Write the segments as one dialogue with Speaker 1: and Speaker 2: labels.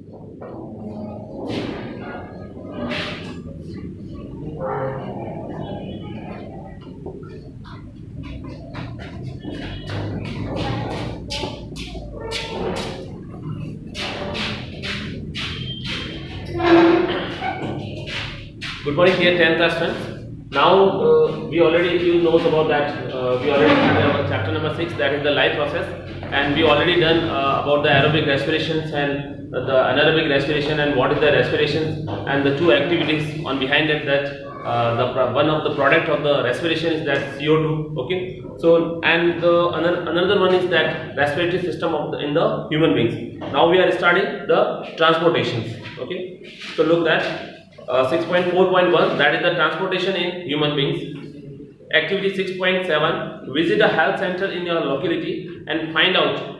Speaker 1: Good morning, dear 10th class friends. Now we already you knows about that. We already had our chapter number 6, that is the life process, and we already done about the aerobic respirations and the anaerobic respiration and what is the respiration and the two activities on behind it. That one of the product of the respiration is that CO2. Okay. So and another one is that respiratory system in the human beings. Now we are starting the transportations. Okay. So look that. 6.4.1, that is the transportation in human beings. Activity 6.7, visit a health center in your locality and find out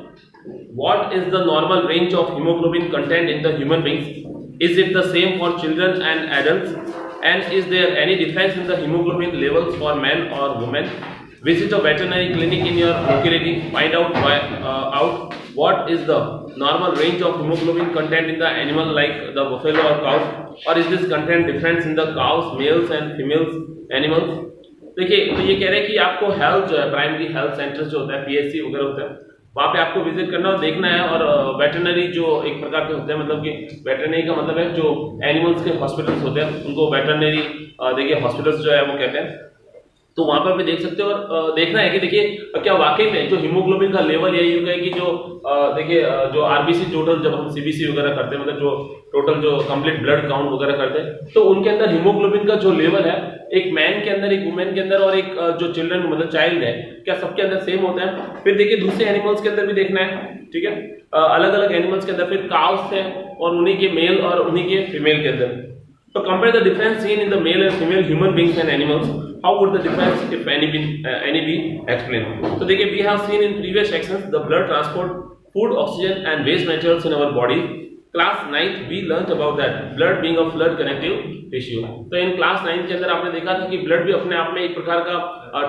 Speaker 1: what is the normal range of hemoglobin content in the human beings. Is it the same for children and adults? And is there any difference in the hemoglobin levels for men or women? Visit a veterinary clinic in your locality, find out what is the normal range of hemoglobin content in the animal like the buffalo or cow, or is this content difference in the cows, males and females animals. देखिए, तो ये कह रहे हैं कि आपको health जो है, प्राइमरी हेल्थ सेंटर्स जो होता है, पीएचसी वगैरह होता है, वहाँ पे आपको विजिट करना और देखना है। और वेटरनरी जो एक प्रकार के होते हैं, मतलब कि वेटरनरी का मतलब है जो एनिमल्स के हॉस्पिटल्स होते हैं उनको वेटरनरी देखिए हॉस्पिटल्स जो है वो कहते हैं। तो वहां पर भी देख सकते हो और देखना है कि देखिए क्या वाकई में जो हीमोग्लोबिन का लेवल यही होगा कि जो देखिए जो आरबीसी टोटल जब हम सीबीसी वगैरह करते हैं, मतलब जो टोटल जो कंप्लीट ब्लड काउंट वगैरह करते हैं, तो उनके अंदर हीमोग्लोबिन का जो लेवल है एक मैन के अंदर, एक वुमेन के अंदर और एक जो चिल्ड्रन मतलब चाइल्ड है, क्या सबके अंदर सेम होता है। फिर देखिए दूसरे एनिमल्स के अंदर भी देखना है, ठीक है, अलग अलग एनिमल्स के अंदर, फिर काउस है और उन्हीं के मेल और उन्हीं के फीमेल के अंदर। तो compare the difference seen in the male and female human beings and animals, how would the difference if any be explained. So देखिए we have seen in previous sections the blood transport food, oxygen and waste materials in our body. Class 9th we learnt about that blood being a fluid connective tissue. तो in class 9 के अंदर आपने देखा था कि blood भी अपने आप में एक प्रकार का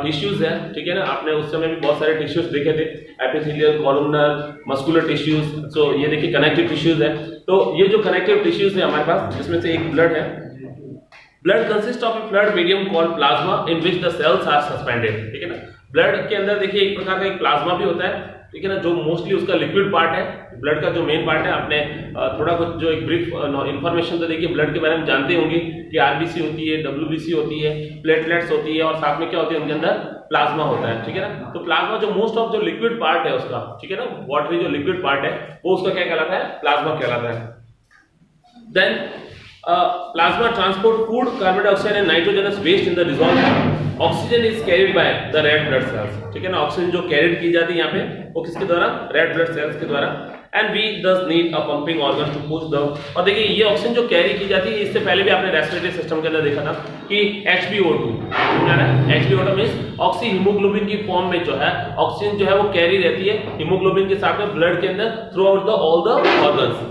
Speaker 1: टिश्यूज है, ठीक है ना। आपने उस समय भी बहुत सारे टिश्यूज देखे थे, एपिथेलियल, कॉलमनर, मस्कुलर टिश्यूज। सो ये देखिए कनेक्टिव टिश्यूज है। तो ये जो कनेक्टिव टिश्यूज है हमारे पास, जिसमें से एक ब्लड है। Blood consists of a fluid medium called plasma in which the cells are suspended, ठीक है ना। ब्लड के अंदर देखिए एक प्रकार का एक प्लाज्मा भी होता है, ठीक है ना, जो मोस्टली उसका लिक्विड पार्ट है। ब्लड का जो मेन पार्ट है, आपने थोड़ा कुछ जो एक ब्रीफ इन्फॉर्मेशन तो देखिए ब्लड के बारे में जानते होंगे कि आरबीसी होती है, डब्ल्यूबीसी होती है, प्लेटलेट्स होती है और साथ में क्या होती है उनके अंदर प्लाज्मा होता है, ठीक है ना। तो प्लाज्मा जो मोस्ट ऑफ जो लिक्विड पार्ट है उसका, ठीक है ना, वाटरी जो लिक्विड पार्ट है वो उसका क्या कहलाता है, प्लाज्मा कहलाता है। Then plasma transport food, carbon dioxide and nitrogenous waste in the dissolved oxygen is carried by the red blood cells, ठीक है ना। ऑक्सीजन जो कैरिड की जाती है यहाँ पे वो किसके द्वारा, रेड ब्लड सेल्स के द्वारा। And we does need a pumping organ to push the, और देखिए ये ऑक्सीजन जो कैरी की जाती है, इससे पहले भी आपने रेस्पिरेटरी सिस्टम के अंदर देखा था कि HbO2 समझा ना, HbO2 मींस ऑक्सी हीमोग्लोबिन की फॉर्म में जो है ऑक्सीजन जो है वो कैरी रहती है हीमोग्लोबिन के साथ में ब्लड के अंदर through out the all the organs.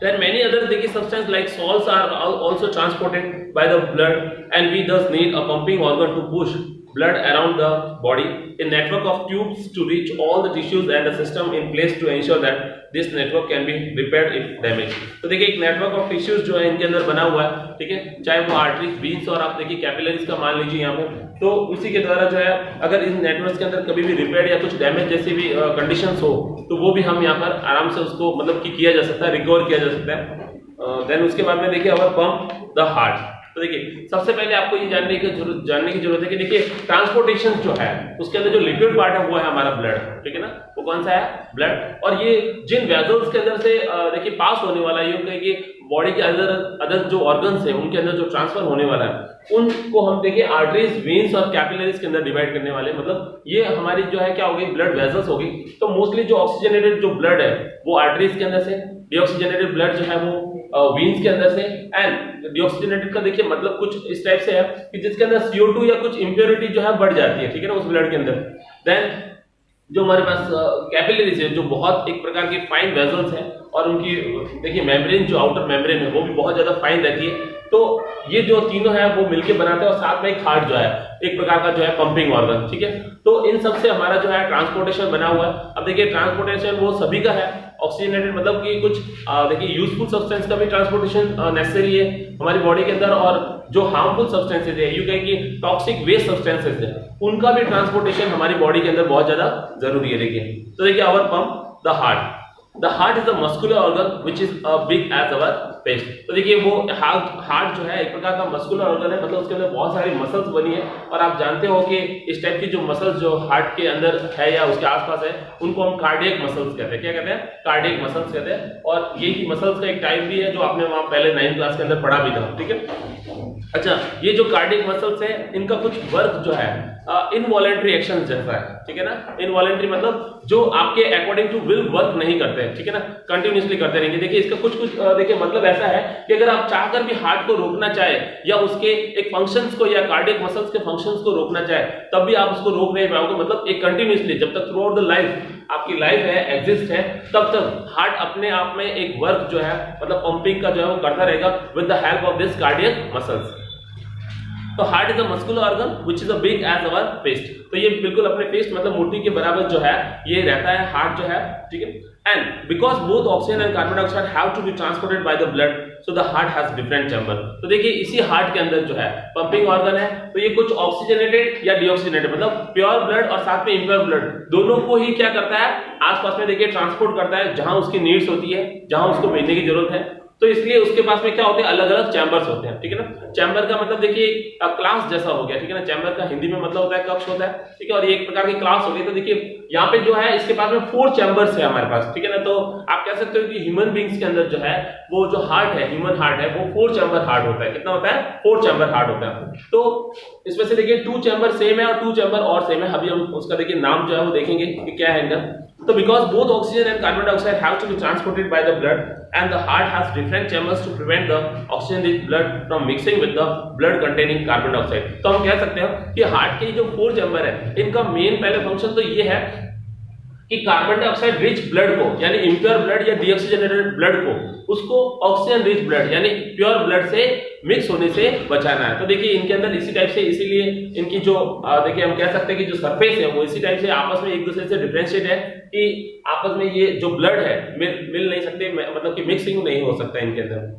Speaker 1: Then many other देखिए substances like salts are also transported by the blood and we thus need a pumping organ to push blood around the body, a network of tubes to reach all the tissues and a system in place to ensure that this network can be repaired if damaged. तो देखिए एक network of tissues जो है इनके अंदर बना हुआ है, ठीक है, चाहे वो आर्टरीज, वेन्स और आप देखिए कैपिलरीज का मान लीजिए यहाँ पे, तो उसी के द्वारा जो है अगर इन नेटवर्क्स के अंदर कभी भी रिपेयर या कुछ डैमेज जैसी भी कंडीशंस हो तो वो भी हम यहाँ पर आराम से उसको मतलब कि किया जा सकता है, रिकवर किया जा सकता है। देन उसके बाद में देखिए अवर पंप द हार्ट। तो देखिए सबसे पहले आपको ये जानने की जरूरत है कि देखिए ट्रांसपोर्टेशन जो है उसके अंदर जो लिक्विड पार्ट है वो है हमारा ब्लड, ठीक है ना। वो कौन सा है, ब्लड। और ये जिन वेजल्स के अंदर से देखिए पास होने वाला है, ये होता है कि बॉडी के अदर जो ऑर्गन्स है उनके अंदर जो ट्रांसफर होने वाला है उनको हम देखिए आर्टरीज, वेन्स और कैपिलरीज के अंदर डिवाइड करने वाले, मतलब ये हमारी जो है क्या होगी, ब्लड वेजल्स होगी। तो मोस्टली जो ऑक्सीजनेटेड जो ब्लड है वो आर्टरीज के अंदर से, डीऑक्सीजनेटेड ब्लड जो है वो वीन्स के अंदर से। एंड डीऑक्सीजनेटेड का देखिए मतलब कुछ इस टाइप से है कि जिसके अंदर CO2 या कुछ इंप्योरिटी जो है बढ़ जाती है, ठीक है ना, उस ब्लड के अंदर। देन जो हमारे पास कैपिलरीज है जो बहुत एक प्रकार की फाइन वेजल्स हैं और उनकी देखिए मेम्ब्रेन जो आउटर मेम्ब्रेन है वो भी बहुत ज्यादा फाइन रहती है। तो ये जो तीनों है वो मिलके बनाते हैं और साथ में एक हार्ट जो है एक प्रकार का जो है पंपिंग ऑर्गन, ठीक है। तो इन सब से हमारा जो है ट्रांसपोर्टेशन बना हुआ है। अब देखिए ट्रांसपोर्टेशन वो सभी का है, ऑक्सीजनेटेड मतलब कि कुछ देखिए यूजफुल सब्सटेंस का भी ट्रांसपोर्टेशन नेसेसरी है हमारी बॉडी के अंदर, और जो हार्मफुल सब्सटेंसेज है यू कहे कि टॉक्सिक वेस्ट सब्सटेंसेज है उनका भी ट्रांसपोर्टेशन हमारी बॉडी के अंदर बहुत ज्यादा जरूरी है। देखिए तो देखिए our pump the heart, the heart is the muscular organ which is big as our fist. तो देखिए वो हार्ट जो है एक प्रकार का मस्कुलर ऑर्गन है, मतलब उसके अंदर बहुत सारी मसल्स बनी है, और आप जानते हो कि इस टाइप की जो मसल्स जो हार्ट के अंदर है या उसके आसपास है उनको हम कार्डियक मसल्स कहते हैं। क्या कहते हैं? कार्डियक मसल्स कहते हैं। और यही मसल्स का एक टाइप भी है जो आपने वहां पहले 9th क्लास के अंदर पढ़ा भी था, ठीक है। अच्छा, ये जो कार्डियक मसल्स है इनका कुछ वर्क जो है इनवॉलेंट्री एक्शन जैसा है, ठीक है ना। इनवॉलेंट्री मतलब जो आपके अकॉर्डिंग टू विल वर्क नहीं करते हैं, ठीक है ना, कंटिन्यूअसली करते रहेंगे। देखिए इसका कुछ देखिए मतलब ऐसा है कि अगर आप चाहकर भी हार्ट को रोकना चाहे या उसके एक फंक्शंस को या कार्डियक मसल्स के फंक्शंस को रोकना चाहे तब भी आप उसको रोक नहीं पाओगे। मतलब एक कंटिन्यूअसली जब तक थ्रू आउट द लाइफ आपकी लाइफ है एग्जिस्ट है तब तक हार्ट अपने आप में एक वर्क जो है मतलब पंपिंग का जो है वो करता रहेगा with the help of this cardiac muscles. तो heart is a muscular organ which is a big as our fist. तो ये बिल्कुल अपने फेस्ट मतलब मुट्ठी के बराबर जो है ये रहता है हार्ट जो है, ठीक है। And because both oxygen and carbon dioxide have to be transported by the blood so the heart has different chamber. तो देखिए इसी हार्ट के अंदर जो है पंपिंग ऑर्गन है, तो ये कुछ ऑक्सीजनेटेड या डीऑक्सीजनेटेड मतलब प्योर ब्लड और साथ में इम्प्योर ब्लड दोनों को ही क्या करता है आसपास में देखिए ट्रांसपोर्ट करता है जहां उसकी नीड्स होती है, जहां उसको भेजने की जरूरत है। तो इसलिए उसके पास में क्या होते हैं अलग अलग चैम्बर्स होते हैं, ठीक है ना। चैम्बर का मतलब देखिए क्लास जैसा हो गया, ठीक है ना। चैम्बर का हिंदी में मतलब होता है कक्ष होता है, ठीक है, और ये एक प्रकार की क्लास हो गई। तो देखिए यहाँ पे जो है इसके पास में 4 चैम्बर्स है हमारे पास, ठीक है ना। तो आप कह सकते हो कि ह्यूमन बींग्स के अंदर जो है वो जो हार्ट है ह्यूमन हार्ट है वो 4 चैम्बर हार्ट होता है। कितना होता है? 4 चैम्बर हार्ट होता है। तो इसमें से देखिए 2 चैम्बर सेम है और 2 चैम्बर और सेम है। अभी हम उसका देखिए नाम जो है वो देखेंगे कि क्या है इनका। So because both oxygen and carbon dioxide have to be transported by the blood and the heart has different chambers to prevent the oxygen rich blood from mixing with the blood containing carbon dioxide। तो हम कह सकते हैं कि heart के जो 4 chamber है इनका मेन पहले फंक्शन तो ये है कि कार्बन डाइऑक्साइड रिच ब्लड को यानी इम्प्योर ब्लड या डीऑक्सीजनेटेड ब्लड को उसको ऑक्सीजन रिच ब्लड यानी प्योर ब्लड से मिक्स होने से बचाना है। तो देखिए इनके अंदर इसी टाइप से इसीलिए इनकी जो देखिए हम कह सकते हैं कि जो सरफेस है वो इसी टाइप से आपस में एक दूसरे से डिफरेंशिएट है कि आपस में ये जो ब्लड है मिल नहीं सकते, मतलब कि मिक्सिंग नहीं हो सकता इनके अंदर।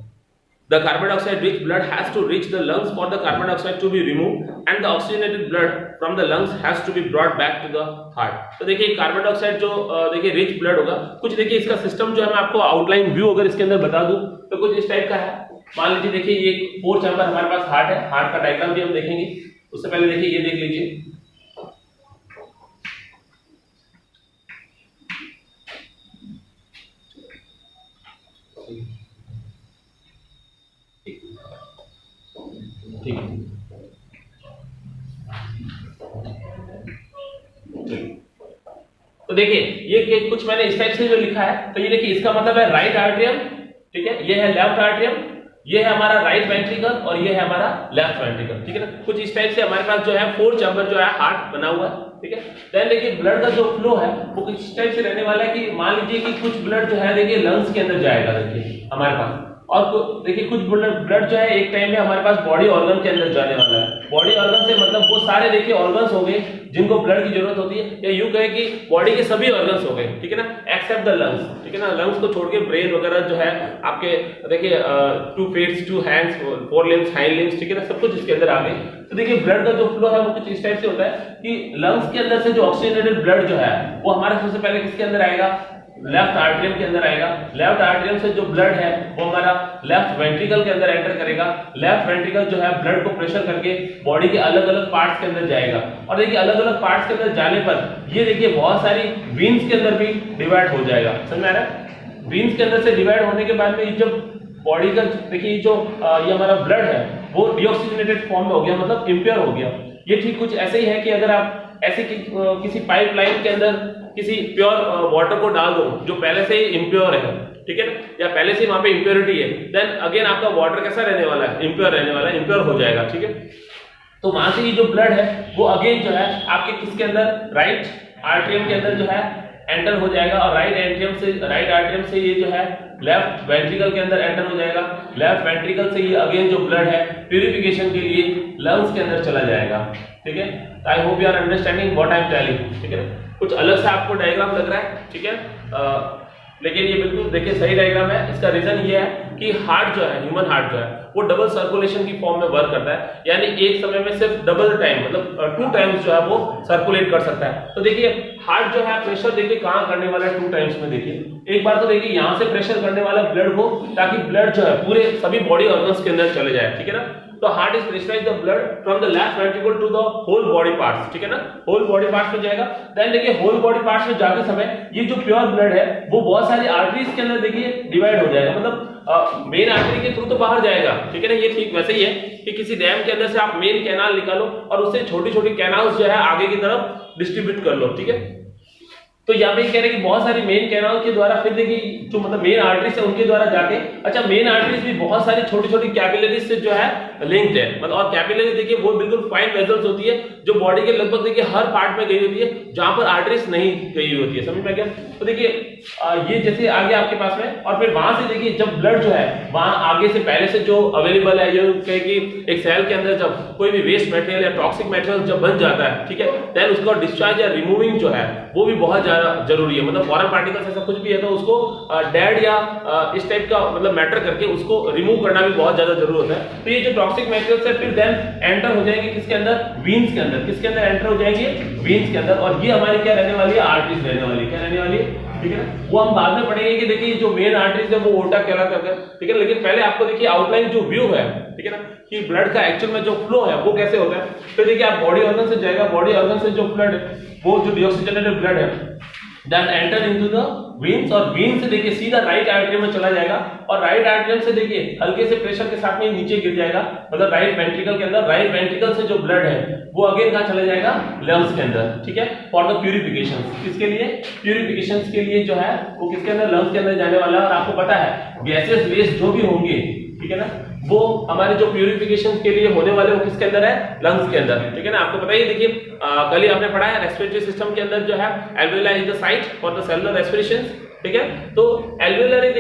Speaker 1: The carbon dioxide rich blood has to reach the lungs for the carbon dioxide to be removed and the oxygenated blood from the lungs has to be brought back to the heart। तो देखिए carbon dioxide जो देखिए rich blood होगा कुछ देखिए इसका system जो है मैं आपको आउटलाइन व्यू अगर इसके अंदर बता दूं तो कुछ इस टाइप का है। मान लीजिए देखिए ये 4 चैम्बर हमारे पास हार्ट है, हार्ट का डायग्राम भी हम देखेंगे। उससे पहले देखिए ये देख लीजिए, ठीक है। तो देखिए ये कुछ मैंने इस टाइप से जो लिखा है तो ये देखिए इसका मतलब है राइट आर्टरियम, ठीक है, ये है लेफ्ट आर्टरियम, ये है हमारा राइट वेंट्रिकल और ये है हमारा लेफ्ट वेंट्रिकल, ठीक है ना। कुछ इस टाइप से हमारे पास जो है 4 चैम्बर जो है हार्ट बना हुआ है, ठीक है। देन देखिए ब्लड का जो फ्लो है वो कुछ इस टाइप से रहने वाला है कि मान लीजिए कि कुछ ब्लड जो है देखिए लंग्स के अंदर जाएगा देखिए हमारे पास, और देखिए कुछ ब्लड जो है एक टाइम में हमारे पास बॉडी ऑर्गन के अंदर जाने वाला है। बॉडी ऑर्गन से मतलब वो सारे देखिए ऑर्गन्स हो गए जिनको ब्लड की जरूरत होती है, या यूं कहे कि बॉडी के सभी ऑर्गन्स हो गए, ठीक है ना, एक्सेप्ट द लंग्स, ठीक है ना। लंग्स को छोड़ के ब्रेन वगैरह जो है आपके देखिए 2 feet 2 hands 4 limbs hind limbs, ठीक है ना, सब कुछ इसके अंदर आ गए। तो देखिए ब्लड का जो फ्लो है वो कुछ इस टाइप से होता है कि लंग्स के अंदर से जो ऑक्सीजनेटेड ब्लड जो है वो हमारे सबसे पहले किसके अंदर आएगा? लेफ्ट आर्टरियम के अंदर आएगा। लेफ्ट आर्टरियम से जो ब्लड है वो हमारा लेफ्ट वेंट्रिकल के अंदर एंटर करेगा। लेफ्ट वेंट्रिकल जो है ब्लड को प्रेशर करके बॉडी के अलग अलग पार्ट्स के अंदर जाएगा, और देखिए अलग अलग पार्ट्स के अंदर जाने पर ये देखिए बहुत सारी वेन्स के अंदर भी डिवाइड हो जाएगा। समझ में आ रहा है? वेन्स के अंदर से डिवाइड होने के बाद में जब बॉडी का देखिए जो ये हमारा ब्लड है वो डीऑक्सीजनेटेड फॉर्म में हो गया, मतलब इम्प्योर हो गया। ये ठीक कुछ ऐसे ही है कि अगर आप ऐसे किसी पाइपलाइन के अंदर किसी प्योर वाटर को डाल दो जो पहले से ही इम्प्योर है, ठीक है ना, या पहले से वहां पे इम्प्योरिटी है, देन अगेन आपका वाटर कैसा रहने वाला है? इम्प्योर रहने वाला है, इम्प्योर हो जाएगा, ठीक है। तो वहां से ये जो ब्लड है वो अगेन जो है आपके किसके अंदर? राइट आर्टरियम के अंदर जो है एंटर हो जाएगा और राइट आर्टरियम से ये जो है लेफ्ट वेंट्रिकल के अंदर एंटर हो जाएगा। लेफ्ट वेंट्रिकल से ये अगेन जो ब्लड है प्यूरिफिकेशन के लिए लंग्स के अंदर चला जाएगा। ठीक है, I hope you are understanding what I am telling. ठीक है, कुछ अलग से आपको डायग्राम लग रहा है, ठीक है, लेकिन ये बिल्कुल देखिए सही डायग्राम है। इसका रीजन ये है कि हार्ट जो है, ह्यूमन हार्ट जो है, वो डबल सर्कुलेशन की फॉर्म में वर्क करता है, यानी एक समय में सिर्फ डबल टाइम मतलब 2 टाइम्स जो है वो सर्कुलेट कर सकता है। तो देखिए हार्ट जो है प्रेशर देखिए कहाँ करने वाला है 2 टाइम्स में। देखिए एक बार तो देखिए यहाँ से प्रेशर करने वाला ब्लड को, ताकि ब्लड जो है पूरे सभी बॉडी ऑर्गन्स के अंदर चले जाए। ठीक है ना, तो heart is pressurise the blood from the left ventricle to the whole body parts. ठीक है ना, होल बॉडी पार्ट्स में जाएगा। देन देखिए होल बॉडी पार्ट्स में जाते समय ये जो प्योर ब्लड है वो बहुत सारी आर्टरीज के अंदर देखिए डिवाइड हो जाएगा, मतलब मेन आर्टरी के थ्रू तो बाहर जाएगा। ठीक है ना, ये ठीक वैसे ही है कि किसी डैम के अंदर से आप मेन कैनाल निकालो और उससे छोटी छोटी कैनाल्स जो है आगे की तरफ डिस्ट्रीब्यूट कर लो। ठीक है, तो यहाँ पे कह रहे हैं कि बहुत सारी मेन कैनाल के द्वारा फिर देखिए जो मतलब मेन आर्टरीज है उनके द्वारा जाके, अच्छा मेन आर्टरीज भी बहुत सारी छोटी छोटी कैपिलरीज से जो है लिंक्ड है, मतलब और कैपिलरी देखिए वो बिल्कुल फाइन वेसल्स होती है जो बॉडी के लगभग देखिए हर पार्ट में गई होती है जहां पर आर्टरीज नहीं गई होती है। समझ में गया? तो देखिए ये जैसे आ गया आपके पास में, और फिर वहां से देखिए जब ब्लड जो है वहां आगे से पहले से जो अवेलेबल है, ये कहे कि एक सेल के अंदर जब कोई भी वेस्ट मटेरियल या टॉक्सिक मटेरियल जब बन जाता है, ठीक है, देन उसका डिस्चार्ज या रिमूविंग जो है वो भी बहुत ज्यादा जरूरी है। मतलब फॉरेन पार्टिकल्स ऐसा कुछ भी है तो उसको डेड या इस टाइप का मतलब मैटर करके उसको रिमूव करना भी बहुत ज्यादा जरूरी होता है। तो ये जो टॉक्सिक मटेरियल्स है फिर देन एंटर हो जाएंगे किसके अंदर, वीन्स के अंदर। किसके अंदर एंटर हो जाएंगे? वीन्स के अंदर। और ये हमारी क्या रहने वाली है? आर्टरीज रहने वाली है। क्या रहने वाली है? ठीक है ना, वो हम बाद में पढ़ेंगे कि देखिए जो मेन आर्टरीज है वो ओटा कहलाता है। ठीक है, लेकिन पहले आपको देखिए आउटलाइन जो व्यू है, ठीक है ना, कि ब्लड का एक्चुअल में जो फ्लो है वो कैसे होता है। फिर देखिए आप बॉडी ऑर्गन से जाएगा, बॉडी ऑर्गन से जो ब्लड है वो जो डीऑक्सीजनेटेड ब्लड है that enter into the veins, और वीन से देखिए सीधा राइट आर्टरी में चला जाएगा, और राइट आर्टरी से देखिए हल्के से प्रेशर के साथ में नीचे गिर जाएगा, मतलब राइट वेंट्रिकल के अंदर। राइट वेंट्रिकल से जो ब्लड है वो अगेन कहां चला जाएगा? लंग्स के अंदर। ठीक है, फॉर द प्यूरिफिकेशन। किसके लिए? प्यूरिफिकेशन के लिए जो है वो किसके अंदर? लंग्स के अंदर जाने वाला है। और आपको पता है गैसेस वेस्ट जो भी होंगे, ठीक है ना, वो हमारे जो प्यूरिफिकेशन के लिए होने वाले वो किसके अंदर है? लंग्स के अंदर। ठीक है ना, आपको पता ही देखिए कल ही आपने पढ़ा है रेस्पिरेटरी सिस्टम के अंदर जो है alveoli is the site for the cellular respiration. ठीक है, तो एल्वेओलाई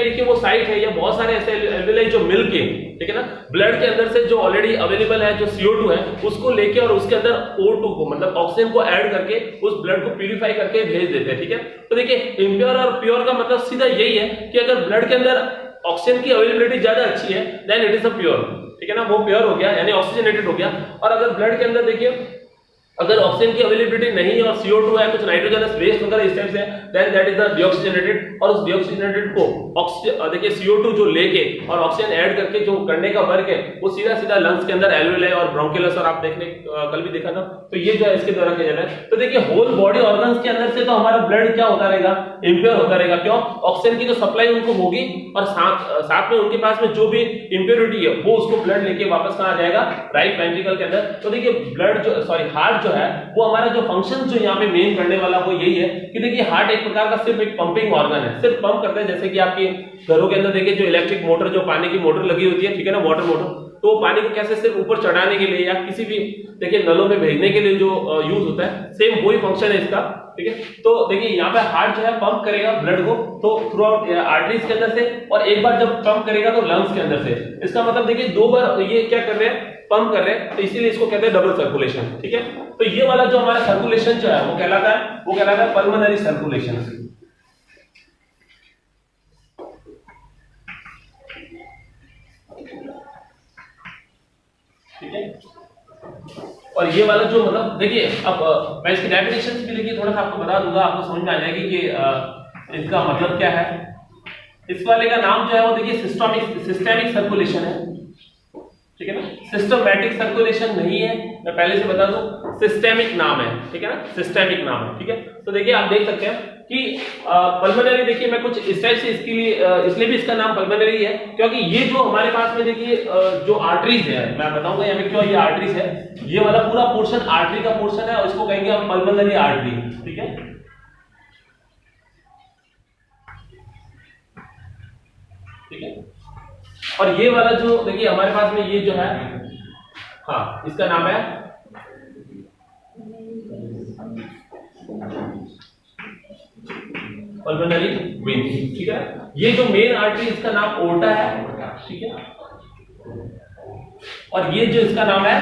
Speaker 1: देखिए वो साइट है, या बहुत सारे ऐसे एल्वेओलाई जो मिलके, ठीक है ना, ब्लड के अंदर से जो ऑलरेडी अवेलेबल है जो CO2 है उसको लेके और उसके अंदर O2 को मतलब ऑक्सीजन को ऐड करके उस ब्लड को प्यूरिफाई करके भेज देते हैं। ठीक है, तो देखिए इम्प्योर और प्योर का मतलब सीधा यही है कि अगर ब्लड के अंदर ऑक्सीजन की अवेलेबिलिटी ज्यादा अच्छी है then it is a pure. ठीक है ना, वो प्योर हो गया यानी ऑक्सीजनेटेड हो गया। और अगर ब्लड के अंदर देखिए अगर ऑक्सीजन की अवेलेबिलिटी नहीं है और CO2 है, कुछ नाइट्रोजनस वेस्ट वगैरह इस टाइप से, then that is the deoxygenated. और उस डीऑक्सीजनेटेड को देखिए CO2 जो लेके और ऑक्सीजन ऐड करके जो करने का वर्क है वो सीधा सीधा लंग्स के अंदर एल्वेओलाई और ब्रोंकियलस, और आप देखने कल भी देखा था, तो ये जो है इसके द्वारा किया जाता है। तो देखिए होल बॉडी ऑर्गन्स के अंदर से तो हमारा ब्लड क्या होता रहेगा? इंप्योर होता रहेगा। क्यों? ऑक्सीजन की जो सप्लाई उनको होगी और साथ में उनके पास में जो भी इंप्योरिटी है वो उसको ब्लड लेके वापस कहां जाएगा? राइट वेंट्रिकल के अंदर। तो देखिए ब्लड जो हार्ट जो है वो हमारा जो फंक्शन जो यहाँ पे मेन करने वाला वो यही है कि देखिए हार्ट एक प्रकार का सिर्फ एक पंपिंग ऑर्गन है, सिर्फ पंप करता है। जैसे कि आपके घरों के अंदर देखिए जो इलेक्ट्रिक मोटर, जो पानी की मोटर लगी होती है, ठीक है ना, वाटर मोटर, तो वो पानी को कैसे सिर्फ ऊपर चढ़ाने के लिए या किसी भी देखिए नलों में भेजने के लिए जो यूज होता है, सेम वही फंक्शन है इसका। ठीक है, तो देखिए यहाँ पे हार्ट जो है पंप करेगा ब्लड को तो थ्रू आउट आर्टरीज के अंदर से, और एक बार जब पंप करेगा तो लंग्स के अंदर से। इसका मतलब देखिए 2 बार ये क्या कर रहे हैं? पंप कर रहे हैं, तो इसीलिए इसको कहते हैं डबल सर्कुलेशन। ठीक है, तो ये वाला जो हमारा सर्कुलेशन जो है वो कहलाता है पल्मोनरी सर्कुलेशन। ठीक है, और ये वाला जो मतलब देखिए अब मैं इसकी डेफिनेशन भी देखिए थोड़ा सा आपको बता दूंगा, आपको समझ में आ जाएगी कि इसका मतलब क्या है। इस वाले का नाम जो है वो देखिए सिस्टेमिक सर्कुलेशन है। ठीक है ना, सिस्टमैटिक सर्कुलेशन नहीं है, मैं पहले से बता दूं, सिस्टेमिक नाम है। ठीक है ना, सिस्टेमिक नाम है। ठीक है, तो देखिए आप देख सकते हैं कि पल्मोनरी, देखिए मैं कुछ इस टाइप से इसके लिए इसलिए भी इसका नाम पल्मोनरी है क्योंकि ये जो हमारे पास में देखिए जो आर्टरीज है, मैं बताऊंगा यहाँ पे क्यों ये आर्टरीज है। ये वाला पूरा पोर्शन आर्टरी का पोर्शन है और इसको कहेंगे हम पल्मोनरी आर्टरी। ठीक है, ठीक है, और ये वाला जो देखिए हमारे पास में ये जो है, हाँ, इसका नाम है पल्मोनरी वेन्स, ठीक है। ये जो मेन आर्टरी इसका नाम ओर्टा है, ठीक है, और ये जो इसका नाम है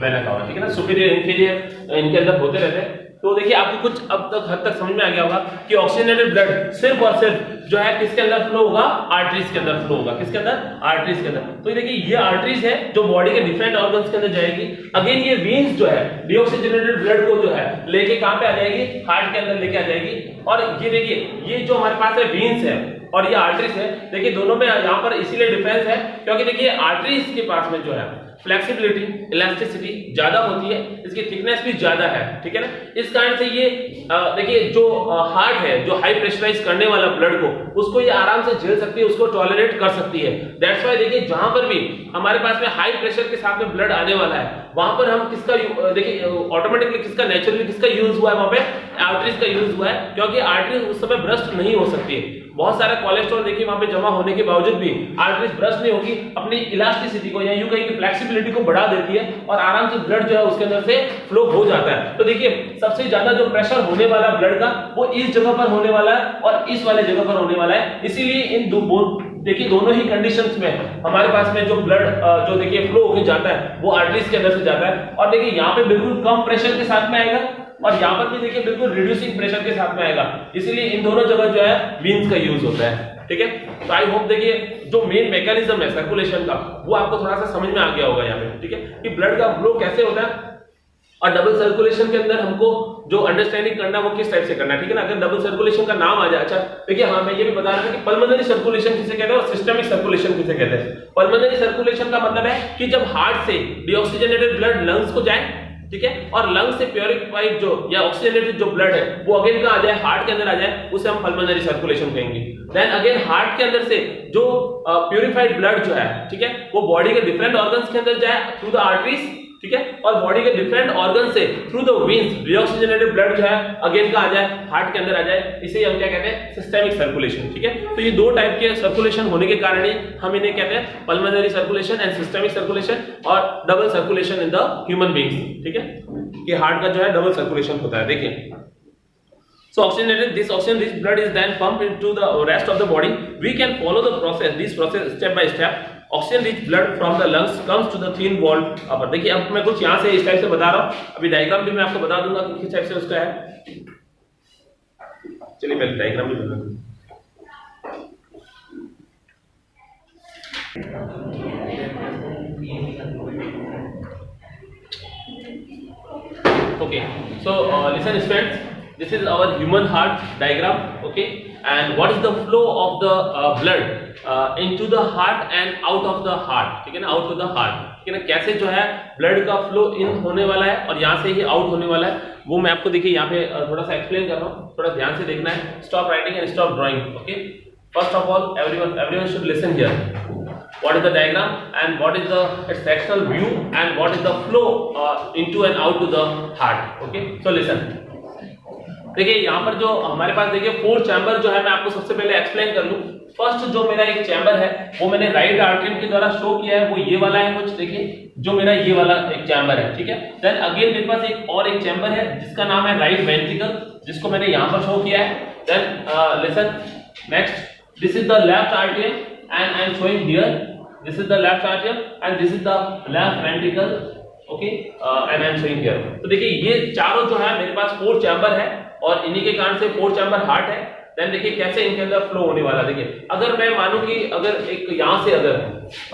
Speaker 1: वेना कावा, ठीक है ना। सुपीरियर इंफीरियर इनके अंदर होते रहते हैं। तो देखिए आपको कुछ अब तक हद तक समझ में आ गया होगा कि ऑक्सीजनेटेड ब्लड सिर्फ और सिर्फ जो है किसके अंदर फ्लो होगा, आर्टरीज के अंदर फ्लो होगा। किसके अंदर? आर्टरीज के अंदर। तो देखिए ये आर्टरीज है जो बॉडी के डिफरेंट ऑर्गन्स के अंदर जाएगी। अगेन ये वेन्स जो है डीऑक्सीजनेटेड ब्लड को जो है लेके कहां पे आ जाएगी? हार्ट के अंदर लेके आ जाएगी। और ये देखिए ये जो हमारे पास है वेन्स है और ये आर्टरीज है, देखिए दोनों में यहाँ पर इसीलिए डिफरेंस है क्योंकि देखिए आर्टरीज के पास में जो है फ्लेक्सिबिलिटी, इलास्टिसिटी ज्यादा होती है, इसकी थिकनेस भी ज्यादा है, ठीक है ना। इस कारण से ये देखिए जो हार्ट है जो हाई प्रेशराइज करने वाला ब्लड को उसको ये आराम से झेल सकती है, उसको टॉलरेट कर सकती है। दैट्स व्हाई देखिए जहां पर भी हमारे पास में हाई प्रेशर के साथ में ब्लड आने वाला है वहां पर हम किसका देखिए ऑटोमेटिकली किसका नेचुरली किसका यूज हुआ है? वहां पे आर्टरीज का यूज हुआ है क्योंकि आर्टरीज उस समय ब्रस्ट नहीं हो सकती है। बहुत सारा कोलेस्ट्रॉल देखिए वहां पे जमा होने के बावजूद भी आर्टरीज ब्रस्ट नहीं होगी, अपनी इलास्टिसिटी को या यूं कहीं की फ्लेक्सिबिलिटी को बढ़ा देती है और आराम से ब्लड जो है उसके अंदर से फ्लो हो जाता है। तो देखिए सबसे ज्यादा जो प्रेशर होने वाला ब्लड का वो इस जगह पर होने वाला है और इस वाले जगह पर होने वाला है। इसीलिए इन देखिए दोनों ही कंडीशंस में हमारे पास में जो ब्लड जो देखिए फ्लो होके जाता है वो आर्टरीज के अंदर से जाता है। और देखिए यहाँ पे बिल्कुल कम प्रेशर के साथ में आएगा और यहाँ पर भी देखिए बिल्कुल रिड्यूसिंग प्रेशर के साथ में आएगा। इसीलिए इन दोनों जगह जो है वेन्स का यूज होता है, ठीक है। तो आई होप देखिए जो मेन मैकेनिज्म है सर्कुलेशन का वो आपको थोड़ा सा समझ में आ गया होगा यहाँ पे, ठीक है, कि ब्लड का फ्लो कैसे होता है। और डबल सर्कुलेशन के अंदर हमको जो अंडरस्टैंडिंग करना है वो किस टाइप से करना है, ठीक है ना। अगर डबल सर्कुलेशन का नाम आ जाए, अच्छा देखिए हाँ मैं ये भी बता रहा था कि पल्मोनरी सर्कुलेशन किसे कहते हैं और सिस्टमिक सर्कुलेशन किसे कहते हैं। पल्मोनरी सर्कुलेशन का मतलब है कि जब हार्ट से डीऑक्सीजनेटेड ब्लड लंग्स को जाए, ठीक है, और लंग से प्योरिफाइड जो या ऑक्सीजनेटेड जो ब्लड है वो अगेन कहां आ जाए? हार्ट के अंदर आ जाए, उसे हम पल्मोनरी सर्कुलेशन कहेंगे। देन अगेन हार्ट के अंदर से जो प्योरिफाइड ब्लड जो है, ठीक है, वो बॉडी के डिफरेंट ऑर्गन्स के अंदर जाए थ्रू द आर्टरीज, ठीक है, और बॉडी के डिफरेंट ऑर्गन से through the veins deoxygenated blood जो है अगेन कहां आ जाए? हार्ट के अंदर आ जाए। इसे हम क्या कहते हैं? सिस्टेमिक सर्कुलेशन, ठीक है। तो ये दो टाइप के सर्कुलेशन होने के कारण ही हम इन्हें कहते हैं pulmonary circulation and systemic circulation और double circulation in the human beings, ठीक है, कि हार्ट का जो है डबल सर्कुलेशन होता है। देखिए so oxygenated this oxygen rich blood is then pumped into the rest of the body. We can follow the process, this process step by step. Oxygen rich blood from the lungs comes to the thin walled upper. देखिए अब मैं कुछ यहाँ से इस type से बता रहा हूँ, अभी डायग्राम भी मैं आपको बता दूंगा कि किस टाइप से उसका है। चलिए पहले डायग्राम भी बता दूँ। Okay, so listen friends, this is our human heart diagram, okay, and what is the flow of the blood into the heart and out of the heart, ठीक है ना, out of the heart, ठीक है ना। कैसे जो है blood का फ्लो इन होने वाला है और यहाँ से ही आउट होने वाला है वो मैं आपको देखिए यहाँ पे थोड़ा सा एक्सप्लेन कर रहा हूँ, थोड़ा ध्यान से देखना है। Stop writing and stop drawing, okay. First of all everyone should listen here. What is the diagram and what is the its sectional view and what is the flow into and out to the heart, okay, so listen. देखिए यहाँ पर जो हमारे पास देखिए 4 chamber जो है मैं आपको सबसे पहले एक्सप्लेन कर लूं। फर्स्ट जो मेरा एक चैम्बर है वो मैंने राइट आर्टरी के द्वारा शो किया है, वो ये वाला है कुछ, देखिए जो मेरा ये वाला एक चैम्बर है, ठीक है। देन अगेन मेरे पास एक और एक चैम्बर है जिसका नाम है राइट वेंट्रिकल, जिसको मैंने यहाँ पर शो किया है। Then listen next, this is the left atrium and I am showing here, this is the left atrium and this is the left ventricle, okay, and I am showing here. तो देखिए ये चारों जो है मेरे पास 4 chamber है और इन्हीं के कारण से 4 चैम्बर हार्ट है। देन देखिए कैसे इनके अंदर फ्लो होने वाला। देखिए अगर मैं मानूं कि अगर एक यहाँ से अगर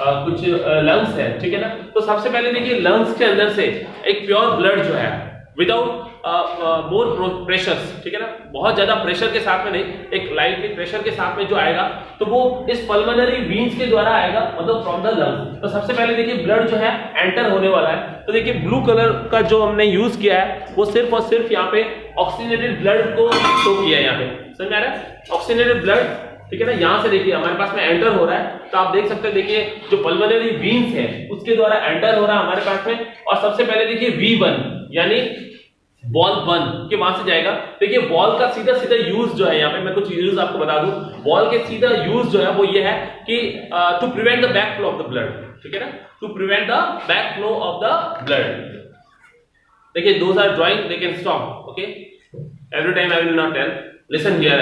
Speaker 1: कुछ लंग्स है, ठीक है ना, तो सबसे पहले देखिए लंग्स के अंदर से एक प्योर ब्लड जो है विदाउट मोर प्रेशर, ठीक है ना, बहुत ज्यादा प्रेशर के साथ में नहीं, एक लाइटली प्रेशर के साथ में जो आएगा तो वो इस पल्मोनरी वेन्स के द्वारा आएगा, मतलब फ्रॉम द लंग्स। तो सबसे पहले देखिए ब्लड जो है एंटर होने वाला है। तो देखिए ब्लू कलर का जो हमने यूज किया है वो सिर्फ और सिर्फ यहाँ पे ऑक्सीजनेटेड ब्लड को शो किया है। यहाँ पे समझ में आ रहा है? ऑक्सीजनेटेड ब्लड, ठीक है ना, यहाँ से देखिए हमारे पास में एंटर हो रहा है। तो आप देख सकते हैं देखिए जो पल्मोनरी वेन्स है उसके द्वारा एंटर हो रहा है हमारे पास में। और सबसे पहले देखिए V1 यानी बॉल 1 के वहां से जाएगा। देखिए बॉल का सीधा सीधा यूज जो है, यहाँ पे मैं कुछ यूज आपको बता दूं, बॉल के सीधा यूज जो है वो ये है कि to prevent the back flow of the blood, ठीक है ना, to prevent the back flow of the blood. देखिए those are drawing, they can stop, okay, every time I will not tell, listen here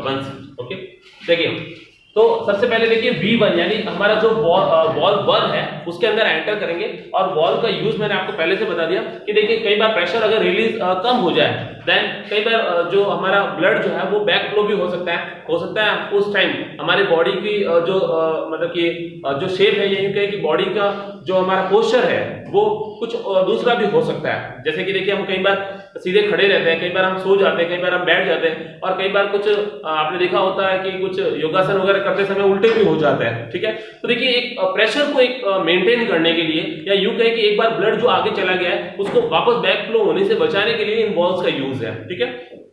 Speaker 1: once, okay। देखिए तो सबसे पहले देखिए V1 यानी हमारा जो बॉल 1 है उसके अंदर एंटर करेंगे, और बॉल का यूज मैंने आपको पहले से बता दिया कि देखिए कई बार प्रेशर अगर रिलीज कम हो जाए, देन कई बार जो हमारा ब्लड जो है वो बैक फ्लो भी हो सकता है उस टाइम हमारे बॉडी की जो मतलब कि जो शेप है, यही कहे कि बॉडी का जो हमारा पोस्चर है वो कुछ दूसरा भी हो सकता है। जैसे कि देखिए हम कई बार सीधे खड़े रहते हैं, कई बार हम सो जाते हैं, कई बार हम बैठ जाते हैं, और कई बार कुछ आपने देखा होता है कि कुछ योगासन वगैरह करते समय उल्टे भी हो जाते हैं, ठीक है। तो देखिए एक प्रेशर को एक मेंटेन करने के लिए, या यूं कहे कि एक बार ब्लड जो आगे चला गया है उसको वापस बैक फ्लो होने से बचाने के लिए इन बॉल्स का यूज है, ठीक है।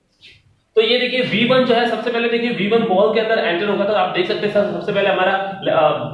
Speaker 1: तो ये देखिए V1 जो है, सबसे पहले देखिए V1 बॉल के अंदर एंटर होगा, तो आप देख सकते हैं सबसे पहले हमारा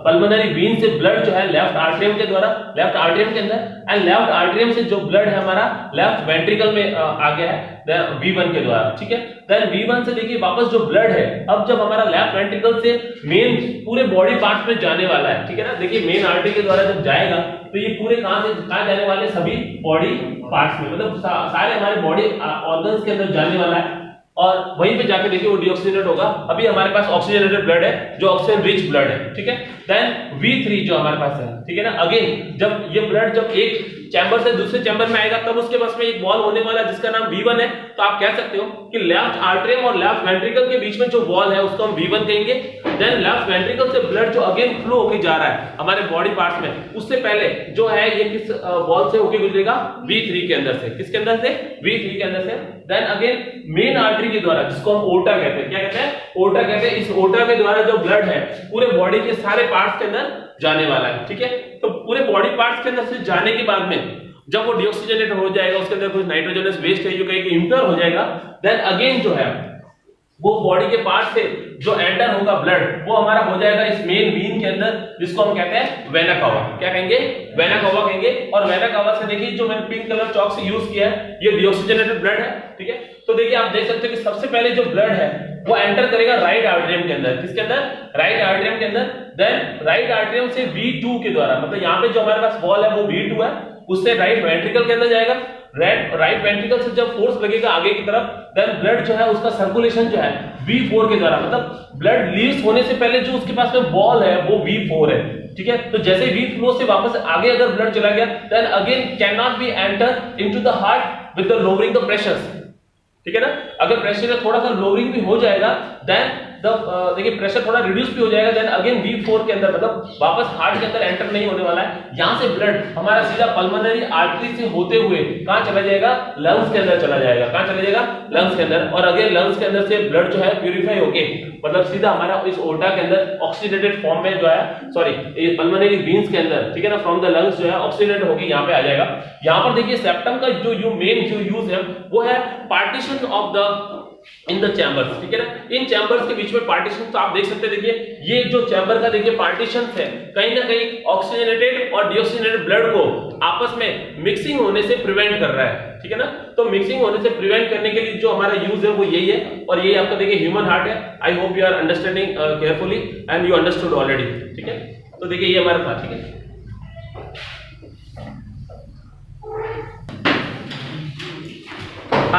Speaker 1: पल्मोनरी वेन से ब्लड जो है लेफ्ट आर्टरियम के द्वारा, लेफ्ट आर्टरियम के अंदर, एंड लेफ्ट आर्टरियम से जो ब्लड है हमारा लेफ्ट वेंट्रिकल में आ गया है V1 के द्वारा, ठीक है। देन V1 से देखिए वापस जो ब्लड है अब जब हमारा लेफ्ट वेंट्रिकल से मेन पूरे बॉडी पार्ट्स में जाने वाला है, ठीक है ना। देखिए मेन आर्टरी के द्वारा जब जाएगा तो ये पूरे कहां जाने वाले, सभी बॉडी पार्ट्स में, मतलब सारे हमारे बॉडी ऑर्गन्स के अंदर जाने वाला है, और वहीं पे जाके देखिए वो डीऑक्सीजनेट होगा। अभी हमारे पास ऑक्सीजनेटेड ब्लड है जो ऑक्सीजन रिच ब्लड है, ठीक है। देन V3 जो हमारे पास है, ठीक है ना। अगेन जब ये ब्लड जब एक चैम्बर से दूसरे चैम्बर में आएगा तब उसके पास में एक वॉल होने वाला है जिसका नाम V1 है। तो आप कह सकते हो कि लेफ्ट आर्टरियम और लेफ्ट वेंट्रिकल के बीच में जो वॉल है उसको हम V1 कहेंगे। देन लेफ्ट वेंट्रिकल से ब्लड जो अगेन फ्लो होके जा रहा है हमारे बॉडी पार्ट्स में, उससे पहले जो है ये किस वॉल से होके गुजरेगा, V3 के अंदर से। किसके अंदर से? V3 के अंदर से। देन अगेन मेन आर्टरी के द्वारा, जिसको हम ओर्टा कहते हैं, क्या कहते हैं? ओर्टा कहते हैं। इस ओर्टा के द्वारा जो ब्लड है पूरे बॉडी के सारे पार्ट्स के अंदर जाने वाला है, ठीक है। तो पूरे बॉडी पार्ट्स के अंदर से जाने के बाद में जब वो डीऑक्सीजनेट हो जाएगा, उसके अंदर कुछ नाइट्रोजनस वेस्ट है जो कहीं इंटर हो जाएगा, देन अगेन जो है वो बॉडी के पार्ट से जो एंटर होगा ब्लड, वो हमारा हो जाएगा इस मेन वेन के अंदर, जिसको हम कहते हैं वेना कावा। क्या कहेंगे? वेना कावा कहेंगे। और वेना कावा से देखिए जो मैंने पिंक कलर चॉक से यूज किया है, ये डीऑक्सीजनेटेड ब्लड है, ठीक है। तो देखिए आप देख सकते हैं कि सबसे पहले जो ब्लड है वो एंटर करेगा राइट आर्टरियम के अंदर। किसके अंदर? राइट आर्टरियम के अंदर। देन राइट आर्टरियम से V2 के द्वारा, मतलब यहाँ पे जो हमारे पास वॉल है वो V2 है, उससे राइट वेंट्रिकल के अंदर जाएगा। राइट वेंट्रिकल से जब फोर्स लगेगा आगे की तरफ, देन ब्लड जो है उसका सर्कुलेशन जो है V4 के द्वारा, मतलब ब्लड लीव्स होने से पहले जो उसके पास में बॉल है वो V4 है, ठीक है। तो जैसे V4 से वापस आगे अगर ब्लड चला गया, then again can not be enter into the heart with the lowering the pressures, ठीक है ना। अगर प्रेशर थोड़ा सा लोअरिंग भी हो जाएगा, देन देखिए प्रेशर थोड़ा रिड्यूस भी हो जाएगा, देन अगेन V4 के अंदर, मतलब वापस हार्ट के अंदर एंटर नहीं होने वाला है। यहां से ब्लड हमारा सीधा पल्मोनरी आर्टरी से होते हुए कहां चला जाएगा? लंग्स के अंदर चला जाएगा। कहां चला जाएगा? लंग्स के अंदर। और अगेन लंग्स के अंदर से ब्लड जो है प्यूरिफाई होके, मतलब सीधा हमारा इस ओर्टा के अंदर ऑक्सीडेटेड फॉर्म में जो है, सॉरी ये पल्मोनरी वेन्स के अंदर, ठीक है ना, फ्रॉम द लंग्स जो है ऑक्सीडेट होके यहाँ पे आ जाएगा। यहाँ पर देखिए सेप्टम का जो मेन जो यूज है वो है partition of the in the chambers, ठीक है ना। इन चैम्बर्स के बीच में पार्टीशन, तो आप देख सकते हैं, देखिए ये जो चैम्बर का देखिए पार्टीशन है, कहीं ना कहीं ऑक्सीजनेटेड और डीऑक्सीजनेटेड ब्लड को आपस में मिक्सिंग होने से प्रिवेंट कर रहा है, ठीक है ना। तो मिक्सिंग होने से प्रिवेंट करने के लिए जो हमारा यूज है वो यही है, और यही आपका देखिए ह्यूमन हार्ट है। I hope you are understanding carefully and you understood already, ठीक है। तो देखिए ये हमारा था, ठीक है।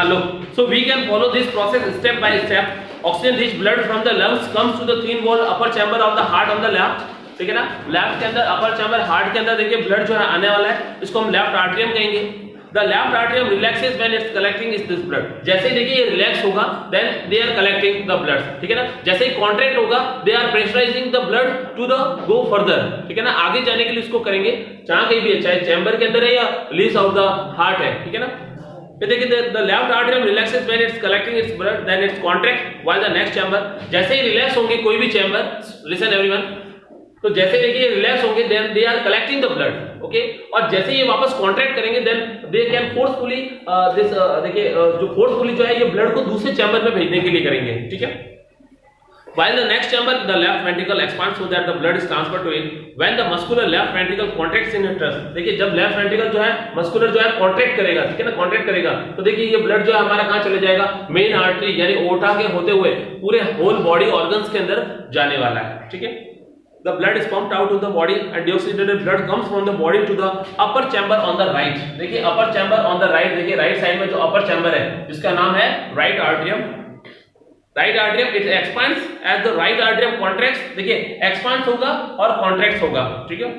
Speaker 1: Look, so we can follow this process step by step. Oxygen rich blood from the lungs comes to the thin wall upper chamber of the heart on the left, ठीक है ना। लेफ्ट के अंदर अपर चैम्बर हार्ट के अंदर देखिए blood जो है आने वाला है, इसको हम लेफ्ट आर्टरियम कहेंगे। The left atrium relaxes when it's collecting is this blood. जैसे ही देखिए ये रिलैक्स होगा, then they are collecting the blood, ठीक है ना। जैसे ही कॉन्ट्रैक्ट होगा, they are pressurizing the blood to the go further, ठीक है ना, आगे जाने के लिए इसको करेंगे, जहां कहीं भी है, चाहे चैम्बर के अंदर है या लीज ऑफ द हार्ट है, ठीक है ना। देखिए the left atrium relaxes when it's collecting its blood, then it's contract while the next chamber, जैसे ही रिलैक्स होंगे कोई भी चैम्बर, listen everyone, तो जैसे देखिए रिलैक्स होंगे then they are collecting the blood, okay, और जैसे ये वापस कॉन्ट्रैक्ट करेंगे then they can forcefully देखिए जो फोर्सफुली जो है ये ब्लड को दूसरे चैम्बर में भेजने के लिए करेंगे, ठीक है। While the next chamber, the left ventricle expands so that the blood is transferred to it. When the muscular left ventricle contracts in its trust, देखिए जब लेफ्ट वेंट्रिकल जो है मस्कुलर जो है कॉन्ट्रैक्ट करेगा, ठीक है ना, कॉन्ट्रैक्ट करेगा, तो देखिए ये ब्लड जो है हमारा कहाँ चले जाएगा? मेन आर्टरी यानी ओर्टा के होते हुए पूरे होल बॉडी ऑर्गन्स के अंदर जाने वाला है, ठीक है। the blood is pumped out to the body and deoxygenated blood comes from the body to the upper chamber on the right. देखिए upper chamber on the right, देखिए right side में जो upper chamber है जिसका नाम है right atrium. Right atrium it expands as the right atrium contracts. देखिए expands होगा और contracts होगा, ठीक है.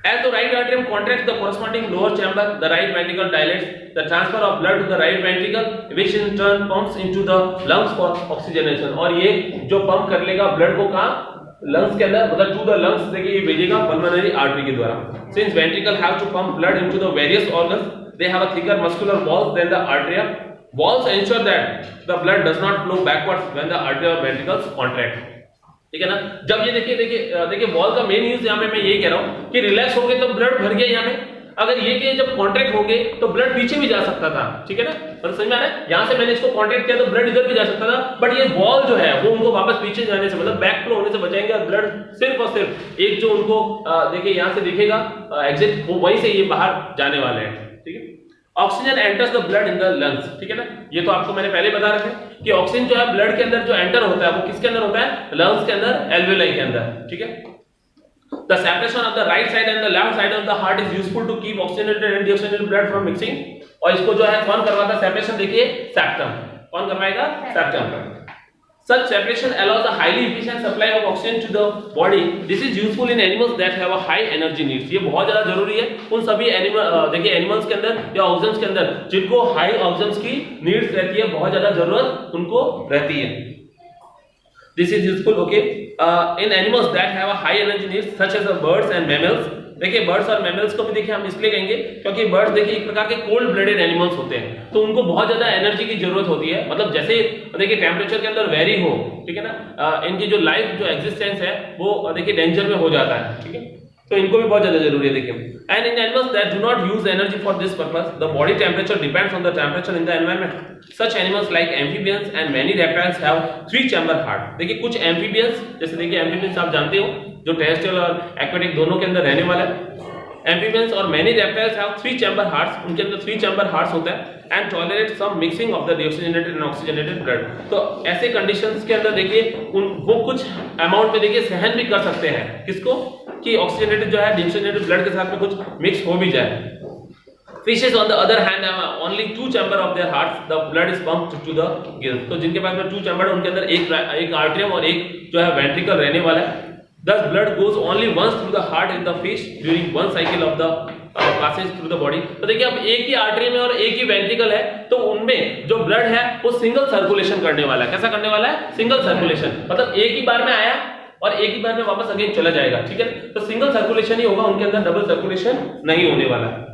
Speaker 1: As the right atrium contracts, the corresponding lower chamber, the right ventricle dilates. The transfer of blood to the right ventricle, which in turn pumps into the lungs for oxygenation. और ये जो pump कर लेगा blood को कहाँ, lungs के अंदर, मतलब टू द लंग्स, देखिए ये भेजेगा पल्मोनरी आर्टरी के द्वारा. Since ventricle have to pump blood into the various organs, they have a thicker muscular walls than the arteria. Walls ensure that the blood does not flow backwards when the artery or ventricles contract. ठीक है ना. जब ये देखिए wall का main use यहाँ पे मैं यही कह रहा हूँ कि रिलैक्स हो गए तो ब्लड भर गया यहाँ पे. अगर ये कि जब कॉन्ट्रैक्ट हो गए तो ब्लड पीछे भी जा सकता था, ठीक है ना. और समझ में आ रहा है, यहाँ से मैंने इसको कॉन्ट्रैक्ट किया तो ब्लड इधर भी जा सकता था, बट ये वॉल जो है वो उनको वापस पीछे जाने से, मतलब बैक फ्लो होने से बचाएंगे. और ब्लड सिर्फ और सिर्फ एक जो उनको देखिए यहाँ से दिखेगा एग्जिट, वो वहीं से ये बाहर जाने वाले हैं, ठीक है. Oxygen enters the blood in the lungs, ठीक है ना. ये तो आपको मैंने पहले बता रखे कि ऑक्सीजन जो है ब्लड के अंदर जो एंटर होता है वो किसके अंदर होता है, लंग्स के अंदर, एल्वेलाई के अंदर, ठीक है. The separation of the right side and the left side of the heart is useful to keep oxygenated and deoxygenated blood from mixing. और इसको जो है कौन करवाता है सेपरेशन, देखिए सेप्टम. कौन करवाएगा, septum. Such separation allows a highly efficient supply of oxygen to the body. This is useful in animals that have a high energy needs. ये बहुत ज्यादा जरूरी है उन सभी एनिमल, देखिए एनिमल्स के अंदर या ऑर्गन्स के अंदर जिनको हाई ऑक्सीजन की नीड्स रहती है, बहुत ज्यादा जरूरत उनको रहती है. This is useful, okay, in animals that have a high energy needs such as the birds and mammals. देखिए बर्ड्स और मैमल्स को भी देखिए हम इसलिए कहेंगे क्योंकि बर्ड्स देखिए एक प्रकार के कोल्ड ब्लडेड एनिमल्स होते हैं, तो उनको बहुत ज्यादा एनर्जी की जरूरत होती है. मतलब जैसे देखिए टेम्परेचर के अंदर वेरी हो, ठीक है ना, इनकी जो लाइफ जो एग्जिस्टेंस है वो देखिए डेंजर में हो जाता है, ठीक है. तो इनको भी बहुत ज्यादा जरूरी है देखिए. And in animals that do not use energy for this purpose, the body temperature depends on the temperature in the environment. Such animals like amphibians and many reptiles have 3 chamber heart. देखिए कुछ amphibians, जैसे देखिए amphibians आप जानते हो जो terrestrial और aquatic दोनों के अंदर रहने वाला है. एम्फीबियंस और many reptiles have 3 chamber hearts, उनके अंदर 3 चैम्बर हार्ट्स होता है. And tolerate some mixing of the deoxygenated and oxygenated blood. तो ऐसे कंडीशंस के अंदर देखिए वो कुछ अमाउंट में देखिए सहन भी कर सकते हैं, किसको, कि ऑक्सीजनेटेड जो है डीऑक्सीजनेटेड ब्लड के साथ में कुछ मिक्स हो भी जाए. Fishes on the other hand have only 2 chamber of their hearts. The blood is pumped to the gills. तो जिनके पास में 2 चैम्बर उनके अंदर एक आर्टरियम और एक जो है वेंट्रिकल रहने वाला है. Thus blood goes only once through the heart in the fish during one cycle of the passage through the body. तो देखिए अब एक ही आर्टरी में और एक ही वेंट्रिकल है, तो उनमें जो ब्लड है वो सिंगल सर्कुलेशन करने वाला है. कैसा करने वाला है, सिंगल सर्कुलेशन. मतलब एक ही बार में आया और एक ही बार में वापस अगेन चला जाएगा, ठीक है. तो सिंगल सर्कुलेशन ही होगा, उनके अंदर डबल सर्कुलेशन नहीं होने वाला है.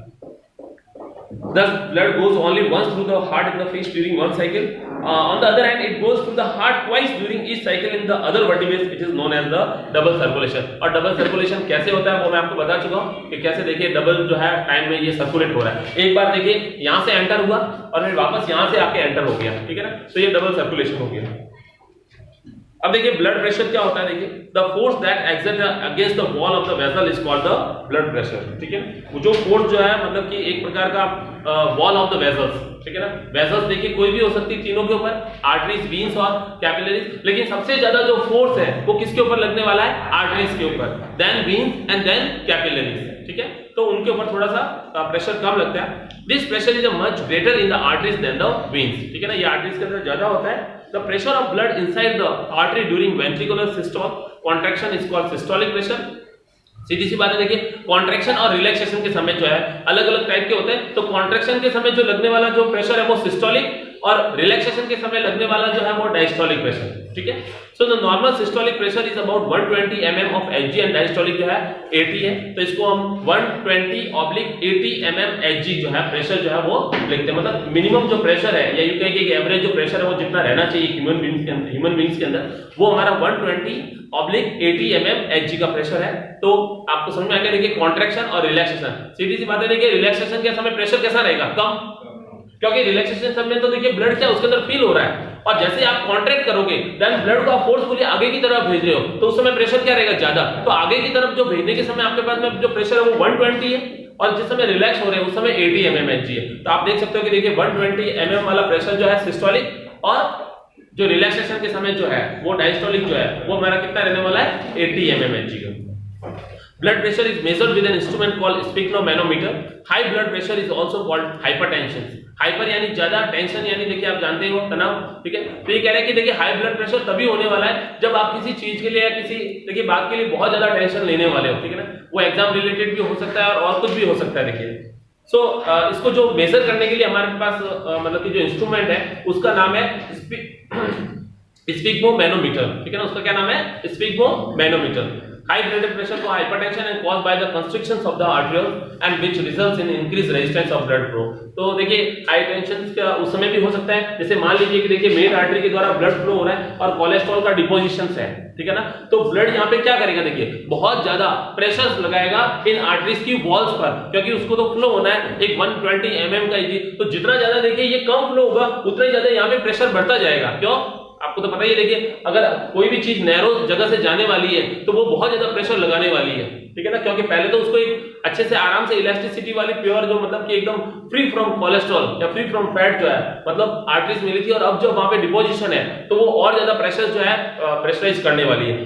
Speaker 1: Thus blood goes only once through the heart in the fish during one cycle. On the other hand, it goes through the heart twice during each cycle in the other vertebrates. It is known as the double circulation. और double circulation कैसे होता है वो मैं आपको बता चुका हूँ कि कैसे देखिए डबल जो है टाइम में ये सर्कुलेट हो रहा है. एक बार देखिए यहाँ से एंटर हुआ और फिर वापस यहाँ से आके एंटर हो गया, ठीक है ना. तो ये डबल सर्कुलेशन हो गया. अब देखिए ब्लड प्रेशर क्या होता है, देखिए the force that exert against the wall of the vessel is called the blood pressure, ठीक है. वो जो फोर्स जो है मतलब कि एक प्रकार का वॉल ऑफ द वेसल्स, ठीक है ना. वेसल्स देखिए कोई भी हो सकती है तीनों के ऊपर, आर्टरीज, वीन्स और कैपिलरीज. लेकिन सबसे ज्यादा जो फोर्स है वो किसके ऊपर लगने वाला है, आर्टरीज के ऊपर, then veins and then capillaries, ठीक है. तो उनके ऊपर थोड़ा सा प्रेशर कम लगता है. This pressure is much greater in the arteries than the veins, ठीक है ना. ये आर्टरीज के अंदर ज्यादा होता है. The pressure of blood inside the artery during ventricular systole contraction is called systolic pressure. सीधी सी बात है, देखिए कॉन्ट्रैक्शन और रिलैक्सेशन के समय जो है अलग अलग टाइप के होते हैं. तो कॉन्ट्रैक्शन के समय जो लगने वाला जो प्रेशर है वो सिस्टोलिक, और रिलैक्सेशन के समय लगने वाला जो है वो डायस्टोलिक प्रेशर, ठीक है. So the normal systolic pressure is about 120 mm of Hg and diastolic जो है 80 है. तो इसको हम 120/80 mm Hg जो है प्रेशर जो है वो लिखते हैं. मतलब मिनिमम जो प्रेशर है या यूं कहें कि एवरेज जो प्रेशर है वो जितना रहना चाहिए ह्यूमन बीइंग्स के अंदर, वो हमारा 120/80 mm Hg का प्रेशर है. तो आपको समझ में आ गया. देखिए कॉन्ट्रैक्शन और रिलैक्सेशन, सीधी सी बात है. देखिए रिलैक्सेशन के समय प्रेशर कैसा रहेगा, कम, क्योंकि रिलैक्सेशन समय तो देखिए ब्लड क्या उसके अंदर फील हो रहा है. और जैसे आप कॉन्ट्रैक्ट करोगे देन ब्लड को आप फोर्सफुली आगे की तरफ भेज रहे हो, तो उस समय प्रेशर क्या रहेगा, ज्यादा. तो आगे की तरफ जो भेजने के समय आपके पास में जो प्रेशर है वो 120 है, और जिस समय रिलैक्स हो रहे हैं उस समय 80 mm Hg है. तो आप देख सकते हो कि देखिए 120 mm वाला प्रेशर जो है सिस्टोलिक और जो रिलैक्सेशन के समय जो है वो डायस्टोलिक जो है वो हमारा कितना रहने वाला है 80 mmHg का। Blood pressure is measured with an instrument called स्फिग्नोमेनोमीटर। High blood pressure is also called hypertension. Hyper यानी ज्यादा, टेंशन यानी देखिए आप जानते हो तनाव, ठीक है। तो ये कह रहे हैं कि देखिए हाई ब्लड प्रेशर तभी होने वाला है जब आप किसी चीज के लिए या किसी देखिए बात के लिए बहुत ज्यादा टेंशन लेने वाले हो, ठीक है ना। वो एग्जाम रिलेटेड भी हो सकता है और कुछ भी हो सकता है देखिए। सो इसको जो मेजर करने के लिए हमारे पास मतलब कि जो इंस्ट्रूमेंट है उसका नाम है स्फिग्मोमेनोमीटर, ठीक है ना। उसका क्या नाम है? स्फिग्मोमेनोमीटर। High blood pressure को hypertension and caused by the constrictions of the arterioles and which results in increased resistance of blood flow। तो देखिए हाई टेंशन का उस समय भी हो सकता है, जैसे मान लीजिए कि देखिए मेन आर्टरी के द्वारा ब्लड फ्लो हो रहा है और कोलेस्ट्रॉल का डिपोजिशन है, ठीक है ना। तो ब्लड यहाँ पे क्या करेगा, देखिए बहुत ज्यादा प्रेशर लगाएगा इन आर्टरीज की वॉल्स पर, क्योंकि उसको तो फ्लो होना है एक 120 mm का ही। तो जितना ज्यादा देखिए ये कम फ्लो होगा उतना ही ज्यादा यहाँ पे प्रेशर बढ़ता जाएगा। क्यों? आपको तो पता ही है, देखिए अगर कोई भी चीज नैरो जगह से जाने वाली है तो वो बहुत ज्यादा प्रेशर लगाने वाली है, ठीक है ना। क्योंकि पहले तो उसको एक अच्छे से आराम से इलास्टिसिटी वाली प्योर जो मतलब कि एकदम फ्री फ्रॉम कोलेस्ट्रॉल या फ्री फ्रॉम फैट जो है मतलब आर्टरीज मिली थी, और अब जो वहां पे डिपोजिशन है तो वो और ज्यादा प्रेशर जो है प्रेशराइज करने वाली है।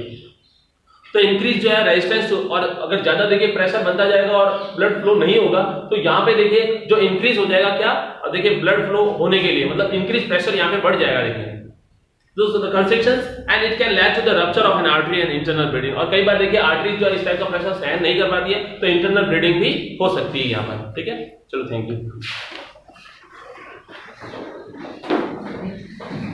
Speaker 1: तो इंक्रीज जो है रेजिस्टेंस, और अगर ज्यादा देखिए प्रेशर बनता जाएगा और ब्लड फ्लो नहीं होगा तो यहाँ पे देखिए जो इंक्रीज हो जाएगा क्या, देखिए ब्लड फ्लो होने के लिए मतलब इंक्रीज प्रेशर यहाँ पे बढ़ जाएगा देखिए। Those are the constrictions and it can lead to the rupture of an artery and internal bleeding। और कई बार देखिए आर्टरी जो इस टाइप का प्रेशर सहन नहीं कर पाती है तो इंटरनल ब्लीडिंग भी हो सकती है यहाँ पर, ठीक है। चलो थैंक यू।